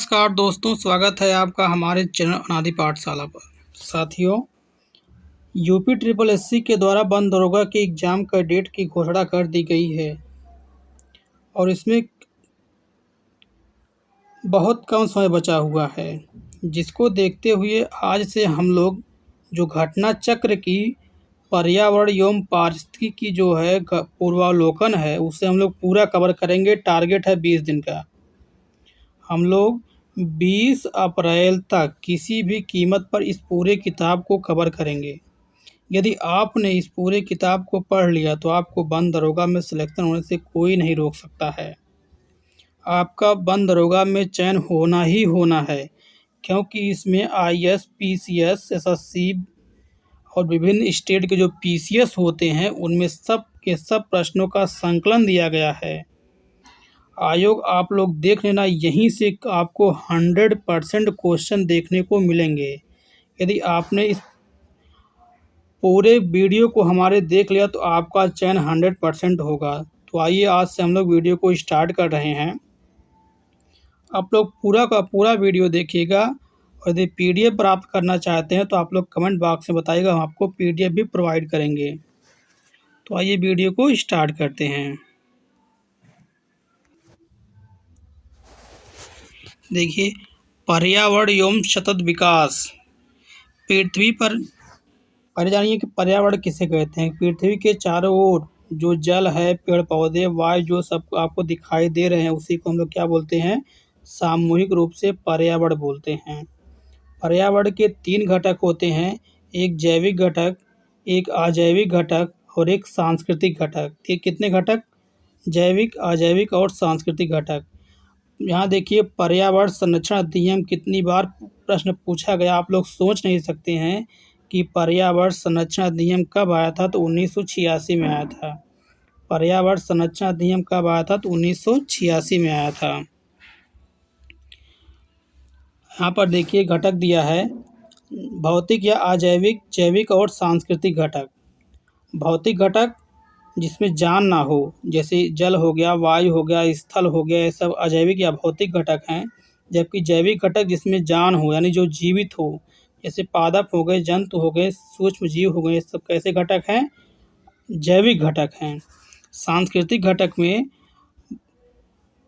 नमस्कार दोस्तों, स्वागत है आपका हमारे चैनल अनादि पाठशाला पर। साथियों, यूपी ट्रिपल एससी के द्वारा बंद दरोगा के एग्ज़ाम का डेट की घोषणा कर दी गई है और इसमें बहुत कम समय बचा हुआ है, जिसको देखते हुए आज से हम लोग जो घटना चक्र की पर्यावरण एवं पारिस्थितिकी की जो है पूर्वावलोकन है, उसे हम लोग पूरा कवर करेंगे। टारगेट है 20 दिन का। हम लोग 20 अप्रैल तक किसी भी कीमत पर इस पूरे किताब को कवर करेंगे। यदि आपने इस पूरे किताब को पढ़ लिया तो आपको बंद दरोगा में सिलेक्शन होने से कोई नहीं रोक सकता है। आपका बंद दरोगा में चयन होना ही होना है, क्योंकि इसमें आईएएस, पीसीएस, एसएससी और विभिन्न स्टेट के जो पीसीएस होते हैं उनमें सब के सब प्रश्नों का संकलन दिया गया है। आयोग आप लोग देख लेना, यहीं से आपको 100% क्वेश्चन देखने को मिलेंगे। यदि आपने इस पूरे वीडियो को हमारे देख लिया तो आपका चयन 100% होगा। तो आइए आज से हम लोग वीडियो को स्टार्ट कर रहे हैं। आप लोग पूरा का पूरा वीडियो देखिएगा और यदि पीडीएफ प्राप्त करना चाहते हैं तो आप लोग कमेंट बॉक्स में बताइएगा, हम आपको पीडीएफ भी प्रोवाइड करेंगे। तो आइए वीडियो को स्टार्ट करते हैं। देखिए, पर्यावरण एवं सतत विकास। पृथ्वी पर पहले जानिए कि पर्यावरण किसे कहते हैं। पृथ्वी के चारों ओर जो जल है, पेड़ पौधे, वायु जो सब आपको दिखाई दे रहे हैं, उसी को हम लोग क्या बोलते हैं? सामूहिक रूप से पर्यावरण बोलते हैं। पर्यावरण के 3 घटक होते हैं, एक जैविक घटक, एक अजैविक घटक और एक सांस्कृतिक घटक। ये कितने घटक? जैविक, अजैविक और सांस्कृतिक घटक। यहाँ देखिए, पर्यावरण संरक्षण अधिनियम कितनी बार प्रश्न पूछा गया। आप लोग सोच नहीं सकते हैं कि पर्यावरण संरक्षण अधिनियम कब आया था। तो 1986 में आया था। पर्यावरण संरक्षण अधिनियम कब आया था? तो 1986 में आया था। यहाँ पर देखिए घटक दिया है, भौतिक या अजैविक, जैविक और सांस्कृतिक घटक। भौतिक घटक जिसमें जान ना हो, जैसे जल हो गया, वायु हो गया, स्थल हो गया, ये सब अजैविक या भौतिक घटक हैं। जबकि जैविक घटक जिसमें जान हो, यानी जो जीवित हो, जैसे पादप हो गए, जंतु हो गए, सूक्ष्म जीव हो गए, ये सब कैसे घटक हैं? जैविक घटक हैं। सांस्कृतिक घटक में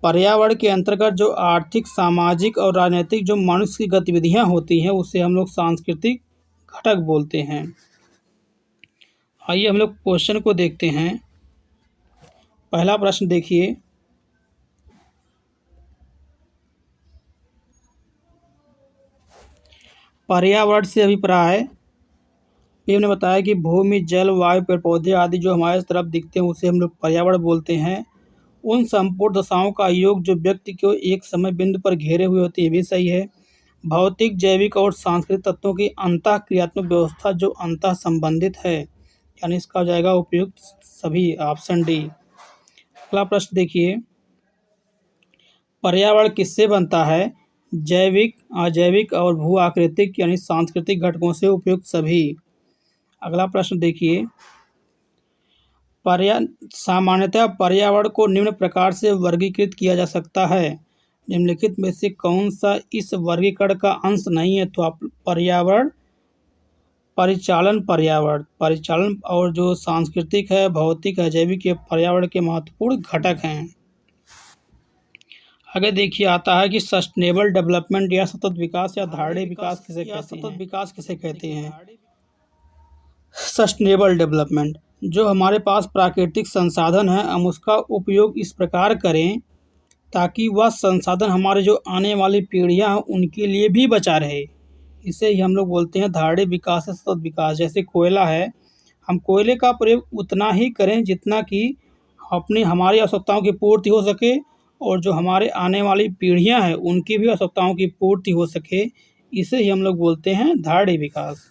पर्यावरण के अंतर्गत जो आर्थिक, सामाजिक और राजनीतिक जो मनुष्य की गतिविधियां होती हैं, उसे हम लोग सांस्कृतिक घटक बोलते हैं। आइए हम लोग क्वेश्चन को देखते हैं। पहला प्रश्न देखिए, पर्यावरण से अभिप्राय। हमने बताया कि भूमि, जल, वायु, पेड़ पौधे आदि जो हमारे तरफ दिखते हैं उसे हम लोग पर्यावरण बोलते हैं। उन संपूर्ण दशाओं का योग जो व्यक्ति को एक समय बिंदु पर घेरे हुए होती है, ये भी सही है। भौतिक, जैविक और सांस्कृतिक तत्वों की अंतः क्रियात्मक व्यवस्था जो अंतः संबंधित है, यानी इसका हो जाएगा उपयुक्त सभी, ऑप्शन डी। अगला प्रश्न देखिए, पर्यावरण किससे बनता है? जैविक, अजैविक और भू आकृतिक यानी सांस्कृतिक घटकों से, उपयुक्त सभी। अगला प्रश्न देखिए, सामान्यतः पर्यावरण को निम्न प्रकार से वर्गीकृत किया जा सकता है। निम्नलिखित में से कौन सा इस वर्गीकरण का अंश नहीं है? तो आप पर्यावरण, परिचालन और जो सांस्कृतिक है, भौतिक, अजैविक, ये पर्यावरण के महत्वपूर्ण घटक हैं। आगे देखिए आता है कि सस्टेनेबल डेवलपमेंट या सतत विकास या धारणीय विकास किसे कहते हैं? सस्टेनेबल डेवलपमेंट, जो हमारे पास प्राकृतिक संसाधन है, हम उसका उपयोग इस प्रकार करें ताकि वह संसाधन हमारे जो आने वाली पीढ़ियां हैं उनके लिए भी बचा रहे। इसे ही हम लोग बोलते हैं धारणीय विकास या सतत विकास। जैसे कोयला है, हम कोयले का प्रयोग उतना ही करें जितना कि हमारी आवश्यकताओं की पूर्ति हो सके और जो हमारे आने वाली पीढ़ियां हैं उनकी भी आवश्यकताओं की पूर्ति हो सके। इसे ही हम लोग बोलते हैं धारणीय विकास।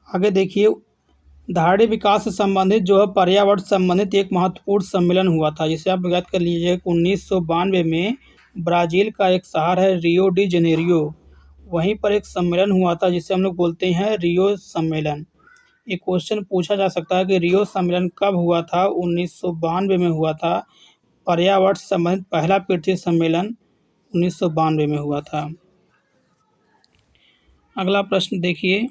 आगे देखिए, धारणीय विकास से संबंधित जो है पर्यावरण संबंधित एक महत्वपूर्ण सम्मेलन हुआ था, जिसे आप याद कर लीजिए। 1992 में ब्राज़ील का एक शहर है रियो डी जेनेरियो, वहीं पर एक सम्मेलन हुआ था जिसे हम लोग बोलते हैं रियो सम्मेलन। ये क्वेश्चन पूछा जा सकता है कि रियो सम्मेलन कब हुआ था? 1992 में हुआ था। पर्यावरण से संबंधित पहला पृथ्वी सम्मेलन 1992 में हुआ था। अगला प्रश्न देखिए,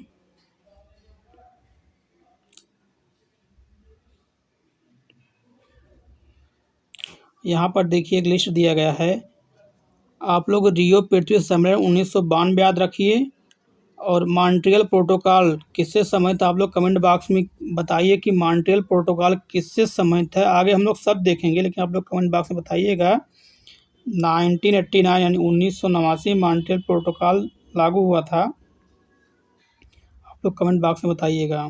यहाँ पर देखिए एक लिस्ट दिया गया है। आप लोग रियो पृथ्वी सम्मेलन 1992 याद रखिए, और मॉन्ट्रियल प्रोटोकॉल किससे संबंधित, आप लोग कमेंट बॉक्स में बताइए कि मॉन्ट्रियल प्रोटोकॉल किससे संबंधित है। आगे हम लोग सब देखेंगे, लेकिन आप लोग कमेंट बॉक्स में बताइएगा। 1989 यानी 1989 मॉन्ट्रियल प्रोटोकॉल लागू हुआ था। आप लोग कमेंट बॉक्स में बताइएगा।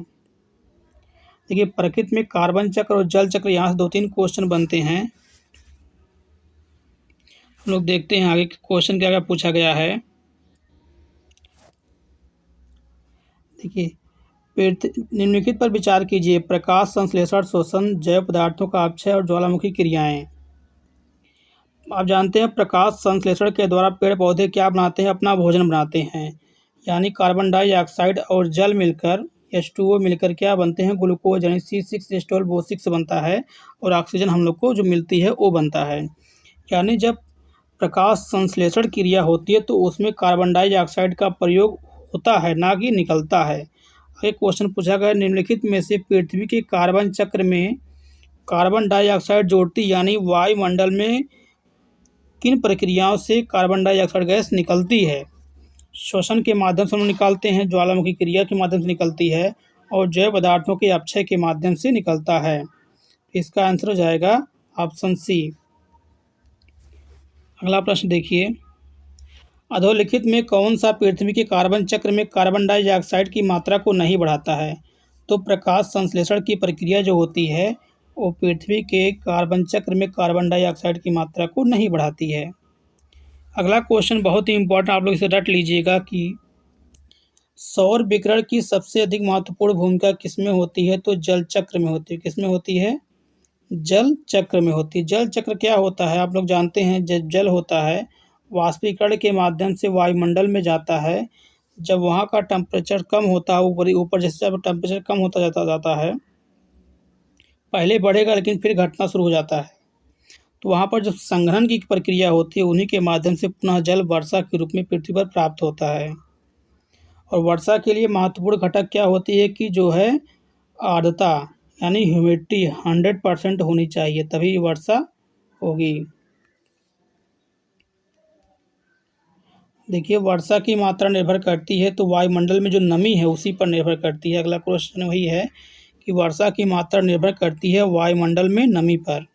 देखिए, प्रकृति में कार्बन चक्र और जल चक्र, यहाँ से 2-3 क्वेश्चन बनते हैं। हम लोग देखते हैं आगे क्वेश्चन क्या क्या पूछा गया है। देखिए, निम्नलिखित पर विचार कीजिए। प्रकाश संश्लेषण, शोषण, जैव पदार्थों का अपक्षय और ज्वालामुखी क्रियाएं। आप जानते हैं प्रकाश संश्लेषण के द्वारा पेड़ पौधे क्या बनाते हैं? अपना भोजन बनाते हैं। यानी कार्बन डाइऑक्साइड और जल मिलकर H2O मिलकर क्या बनते हैं? ग्लूकोज यानी C6H12O6 बनता है, और ऑक्सीजन हम लोग को जो मिलती है वो बनता है। यानी जब प्रकाश संश्लेषण क्रिया होती है तो उसमें कार्बन डाइऑक्साइड का प्रयोग होता है, ना कि निकलता है। एक क्वेश्चन पूछा गया, निम्नलिखित में से पृथ्वी के कार्बन चक्र में कार्बन डाइऑक्साइड जोड़ती यानी वायुमंडल में किन प्रक्रियाओं से कार्बन डाइऑक्साइड गैस निकलती है? श्वसन के माध्यम से हम निकालते हैं, ज्वालामुखी क्रिया के माध्यम से निकलती है, और जैव पदार्थों के अपक्षय के माध्यम से निकलता है। इसका आंसर हो जाएगा ऑप्शन सी। अगला प्रश्न देखिए, अधोलिखित में कौन सा पृथ्वी के कार्बन चक्र में कार्बन डाइऑक्साइड की मात्रा को नहीं बढ़ाता है? तो प्रकाश संश्लेषण की प्रक्रिया जो होती है वो पृथ्वी के कार्बन चक्र में कार्बन डाइऑक्साइड की मात्रा को नहीं बढ़ाती है। अगला क्वेश्चन बहुत ही इम्पोर्टेंट, आप लोग इसे रट लीजिएगा कि सौर विकिरण की सबसे अधिक महत्वपूर्ण भूमिका किसमें होती है? तो जल चक्र में होती है। किसमें होती है? जल चक्र में होती है। जल चक्र क्या होता है? आप लोग जानते हैं, जल होता है वाष्पीकरण के माध्यम से वायुमंडल में जाता है। जब वहाँ का टेम्परेचर कम होता है, ऊपर जैसे जब टेम्परेचर कम होता जाता है, पहले बढ़ेगा लेकिन फिर घटना शुरू हो जाता है, तो वहाँ पर जब संघनन की प्रक्रिया होती है उन्हीं के माध्यम से पुनः जल वर्षा के रूप में पृथ्वी पर प्राप्त होता है। और वर्षा के लिए महत्वपूर्ण घटक क्या होती है कि जो है आर्द्रता यानी ह्यूमिडिटी 100% होनी चाहिए, तभी वर्षा होगी। देखिए, वर्षा की मात्रा निर्भर करती है तो वायुमंडल में जो नमी है उसी पर निर्भर करती है। अगला क्वेश्चन वही है कि वर्षा की मात्रा निर्भर करती है वायुमंडल में नमी पर।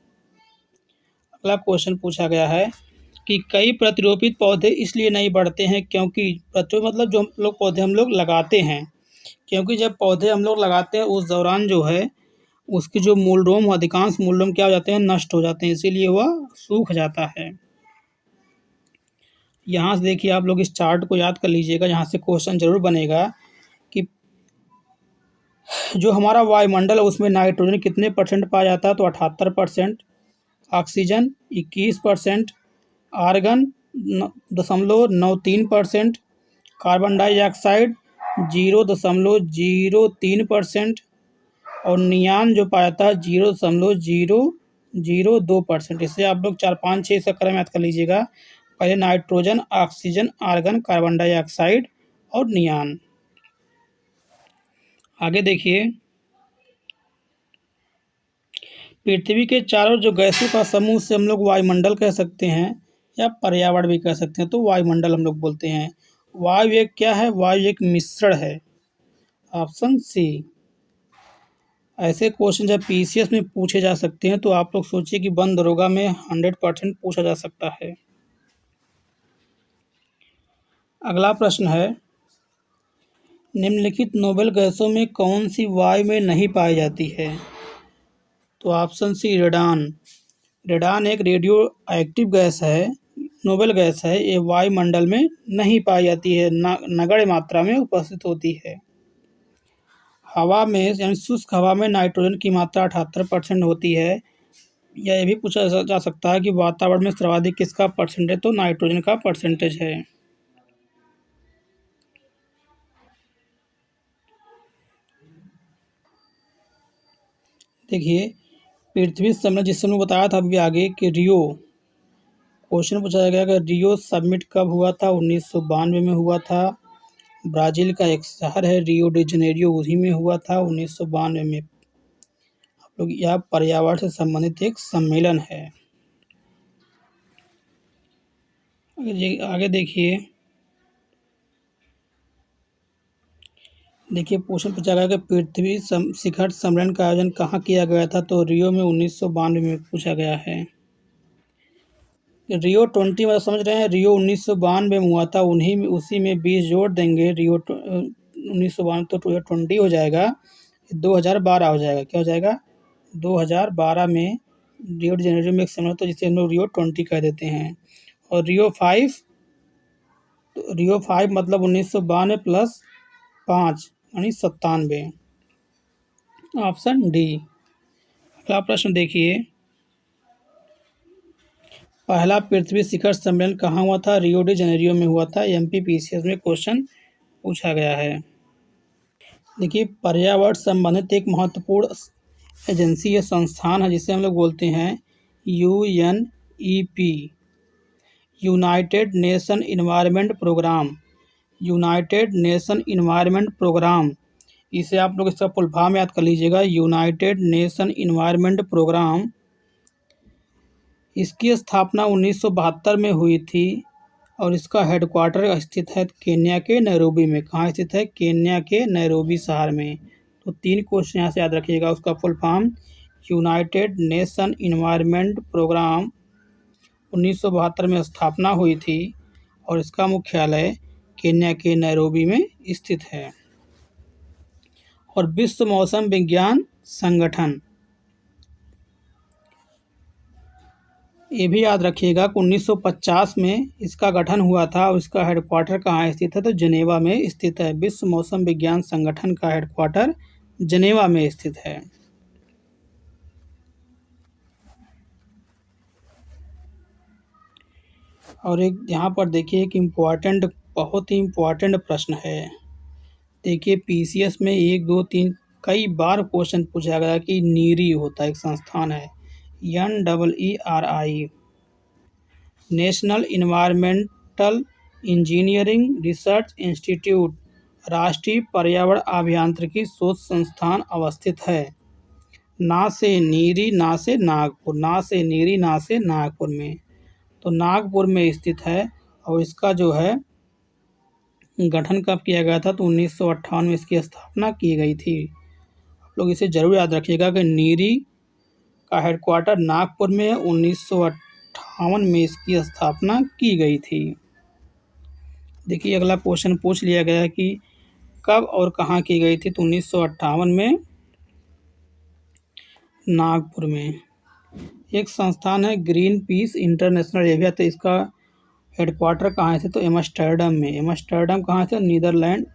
अगला क्वेश्चन पूछा गया है कि कई प्रतिरोपित पौधे इसलिए नहीं बढ़ते हैं क्योंकि, प्रतिरोपित मतलब जो हम लोग लगाते हैं, क्योंकि जब पौधे हम लोग लगाते हैं उस दौरान जो है उसकी जो मूलरोम, अधिकांश मूलरोम क्या हो जाते हैं? नष्ट हो जाते हैं, इसीलिए वह सूख जाता है। यहाँ से देखिए, आप लोग इस चार्ट को याद कर लीजिएगा, यहाँ से क्वेश्चन जरूर बनेगा कि जो हमारा वायुमंडल है उसमें नाइट्रोजन कितने परसेंट पाया जाता है? तो 78%, ऑक्सीजन 21%, आर्गन 0.93%, कार्बन डाइऑक्साइड 0.03%, और नियान जो पाया जाता है 0.002%। इससे आप लोग 4, 5, 6 क्रम याद कर लीजिएगा। पहले nitrogen, oxygen, argon, carbon dioxide और नियान। आगे देखिए, पृथ्वी के चारों जो गैसों का समूह से हम लोग वायुमंडल कह सकते हैं या पर्यावरण भी कह सकते हैं, तो वायुमंडल हम लोग बोलते हैं। वायु एक क्या है? वायु एक मिश्रण है। Option C. ऐसे क्वेश्चन जब PCS में पूछे जा सकते हैं तो आप लोग सोचिए कि वन दरोगा में 100% पूछा जा सकता है। अगला प्रश्न है, निम्नलिखित नोबेल गैसों में कौन सी वायु में नहीं पाई जाती है? तो ऑप्शन सी रेडान। रेडान एक रेडियो एक्टिव गैस है, नोबेल गैस है। ये वायुमंडल में नहीं पाई जाती है, नगण्य मात्रा में उपस्थित होती है। हवा में यानी शुष्क हवा में नाइट्रोजन की मात्रा 78% होती है। या ये भी पूछा जा सकता है कि वातावरण में सर्वाधिक किसका परसेंटेज? तो नाइट्रोजन का परसेंटेज है। देखिए पृथ्वी सम्मेलन जिससे हमने बताया था अभी आगे कि रियो, क्वेश्चन पूछा गया कि रियो समिट कब हुआ था? 1992 में हुआ था। ब्राज़ील का एक शहर है रियो डी जनेरियो, उसी में हुआ था 1992 में। आप लोग यह पर्यावरण से संबंधित एक सम्मेलन है। आगे देखिए क्वेश्चन पूछा गया कि पृथ्वी शिखर सम्मेलन का आयोजन कहाँ किया गया था? तो रियो में 1992 में पूछा गया है। रियो 20 मतलब समझ रहे हैं, रियो 1992 में हुआ था, उसी में 20 जोड़ देंगे, रियो 1992 तो 20 हो जाएगा, 2012 हो जाएगा। क्या हो जाएगा? 2012 में रियो डी जेनेरियो में एक सम्मेलन था जिसे हम लोग रियो 20 कह देते हैं। और रियो 5 मतलब 1992 प्लस 5 यानी 97। Option D. अगला प्रश्न देखिए, पहला पृथ्वी शिखर सम्मेलन कहाँ हुआ था? रियो डी जनेरियो में हुआ था। एमपीपीसीएस में क्वेश्चन पूछा गया है। देखिए पर्यावरण संबंधित एक महत्वपूर्ण एजेंसी या संस्थान है जिसे हम लोग बोलते हैं UNEP, United Nation Environment Programme. United Nation Environment Programme, इसे आप लोग इसका फुल फॉर्म याद कर लीजिएगा, यूनाइटेड नेशन इन्वायरमेंट प्रोग्राम। इसकी स्थापना 1972 में हुई थी और इसका हेडक्वार्टर स्थित है केन्या के नैरोबी में। कहाँ स्थित है? केन्या के नैरोबी शहर में। तो 3 क्वेश्चन यहाँ से याद रखिएगा। उसका full form United Nation Environment Programme, 1972 में स्थापना हुई थी और इसका मुख्यालय केन्या के नैरोबी में स्थित है। और विश्व मौसम विज्ञान संगठन, ये भी याद रखिएगा कि 1950 में इसका गठन हुआ था और इसका हेडक्वार्टर कहाँ स्थित है? तो जनेवा में स्थित है। विश्व मौसम विज्ञान संगठन का हेडक्वार्टर जनेवा में स्थित है। और एक यहाँ पर देखिए एक बहुत ही इम्पोर्टेंट प्रश्न है। देखिए पीसीएस में 1, 2, 3 कई बार क्वेश्चन पूछा गया कि नीरी होता है, एक संस्थान है NEERI, national environmental engineering research institute, राष्ट्रीय पर्यावरण अभियांत्रिकी शोध संस्थान अवस्थित है ना से नीरी ना से नागपुर, ना से नीरी ना से नागपुर में। तो नागपुर में स्थित है और इसका जो है गठन कब किया गया था? तो 1958 में इसकी स्थापना की गई थी। आप लोग इसे जरूर याद रखिएगा कि नीरी का हेडक्वार्टर नागपुर में 1958 में इसकी स्थापना की गई थी। देखिए अगला क्वेश्चन पूछ लिया गया है कि कब और कहाँ की गई थी? तो 1958 में नागपुर में। एक संस्थान है ग्रीन पीस इंटरनेशनल एरिया, तो इसका हेडक्वार्टर कहाँ से? तो एम्स्टर्डम में। एम्स्टर्डम कहाँ से? नीदरलैंड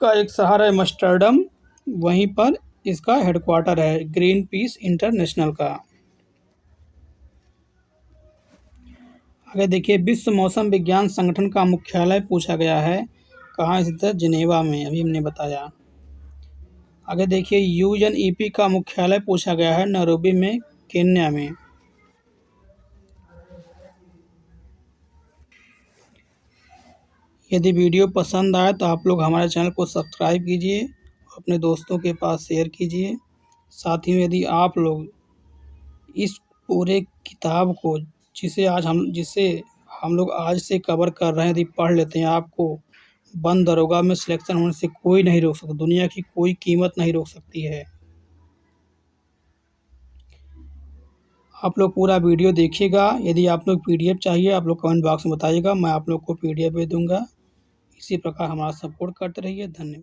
का एक शहर है एम्स्टर्डम, वहीं पर इसका हेडक्वार्टर है ग्रीन पीस इंटरनेशनल का। आगे देखिए विश्व मौसम विज्ञान संगठन का मुख्यालय पूछा गया है, कहाँ स्थित है? जिनेवा में, अभी हमने बताया। आगे देखिए यूएनईपी का मुख्यालय पूछा गया है नैरोबी में, केन्या में। यदि वीडियो पसंद आए तो आप लोग हमारे चैनल को सब्सक्राइब कीजिए, अपने दोस्तों के पास शेयर कीजिए। साथ ही यदि आप लोग इस पूरे किताब को जिसे हम लोग आज से कवर कर रहे हैं, यदि पढ़ लेते हैं, आपको वन दरोगा में सिलेक्शन होने से कोई नहीं रोक सकता, दुनिया की कोई कीमत नहीं रोक सकती है। आप लोग पूरा वीडियो देखिएगा। यदि आप लोग पीडीएफ चाहिए आप लोग कमेंट बॉक्स में बताइएगा, मैं आप लोग को पीडीएफ भेज दूँगा। इसी प्रकार हमारा सपोर्ट करते रहिए। धन्यवाद।